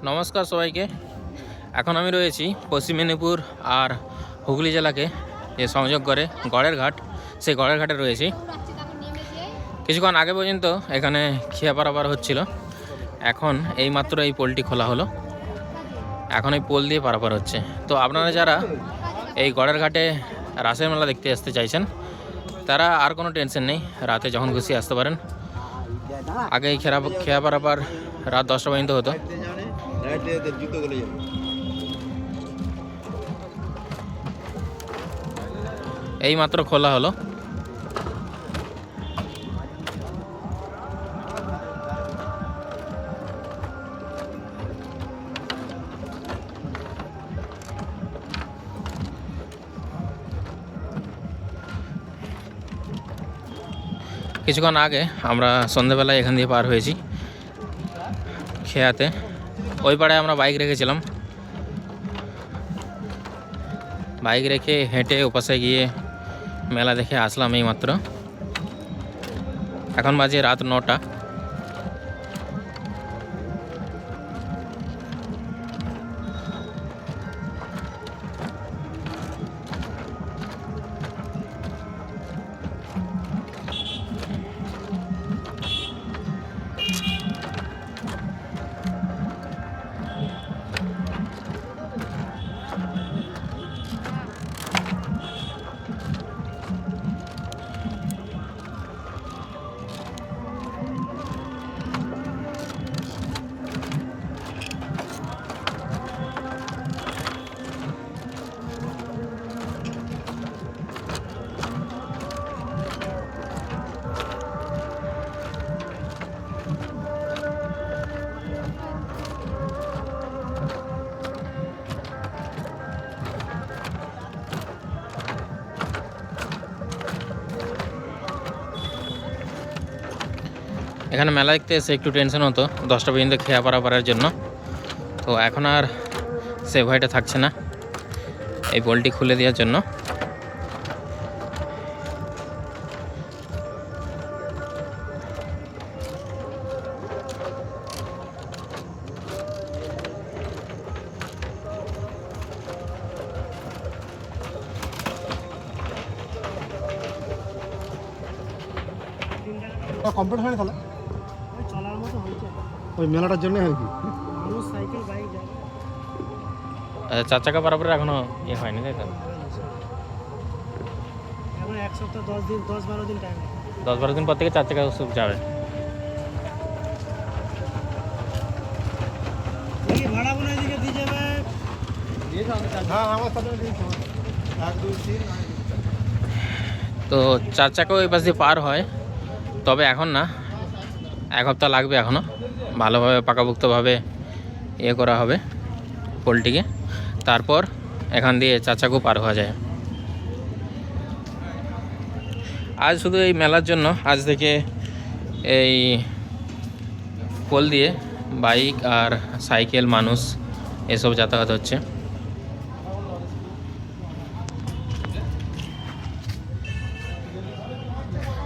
নমস্কার সবাইকে। এখন আমি রয়েছি পশ্চিম মেদিনীপুর আর হুগলি জেলাকে যে সংযোগ করে গড়ের ঘাট, সেই গড়ের ঘাটে রয়েছি। কিছুক্ষণ আগে পর্যন্ত এখানে খেয়া পারাপার হচ্ছিল, এখন এইমাত্র এই পোলটি খোলা হলো, এখন এই পোল দিয়ে পারাপার হচ্ছে। তো আপনারা যারা এই গড়ের ঘাটে রাসের মেলা দেখতে আসতে চাইছেন তারা আর কোনো টেনশন নেই, রাতে যখন খুশি আসতে পারেন। আগে এই খেয়া পারাপার রাত 10টা পর্যন্ত হতো। এই মাত্র খোলা হলো। কিছুক্ষণ আগে আমরা সন্ধ্যেবেলায় এখান দিয়ে পার হয়েছি খেয়াতে। ওই পাড়ায় আমরা বাইক রেখেছিলাম, বাইক রেখে হেঁটে ওপাশে গিয়ে মেলা দেখে আসলাম এই মাত্র। এখন বাজে রাত 9টা। এখানে মেলা দেখতে এসে একটু টেনশন হতো 10টা পর্যন্ত খেয়া পারাপারের জন্য, তো এখন আর সে ভয়টা থাকছে না এই পোলটি খুলে দেওয়ার জন্য। কমপ্লিট হয়নি তাহলে চলার মতো হয়েছে, ওই মেলাটার জন্য আর কি। মানুষ সাইকেল বাইক যায়। 4 চাকা পারাপারের এখনো ইয়ে হয়নি, তাই তো? এখন এক সপ্তাহ 10-12 দিন টাইম। 10-12 দিন পর থেকে 4 চাকা সব যাবে। দেখি ভাড়া বোনা এদিকে দিয়ে যাবে। হ্যাঁ আমার সাথে 1 2 3। তো 4 চাকাও এই পাশ দিয়ে পার হয়, তবে এখন না, 1 সপ্তাহ লাগবে এখনও ভালোভাবে পাকাপোক্তভাবে ইয়ে করা হবে পোলটিকে, তারপর এখান দিয়ে 4 চাকাও পার হওয়া যায়। আজ শুধু এই মেলার জন্য আজ থেকে এই পোল দিয়ে বাইক আর সাইকেল মানুষ এসব যাতায়াত হচ্ছে।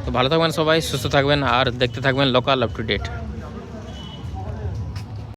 তো ভালো থাকবেন সবাই, সুস্থ থাকবেন আর দেখতে থাকবেন লোকাল আপ টু ডেট।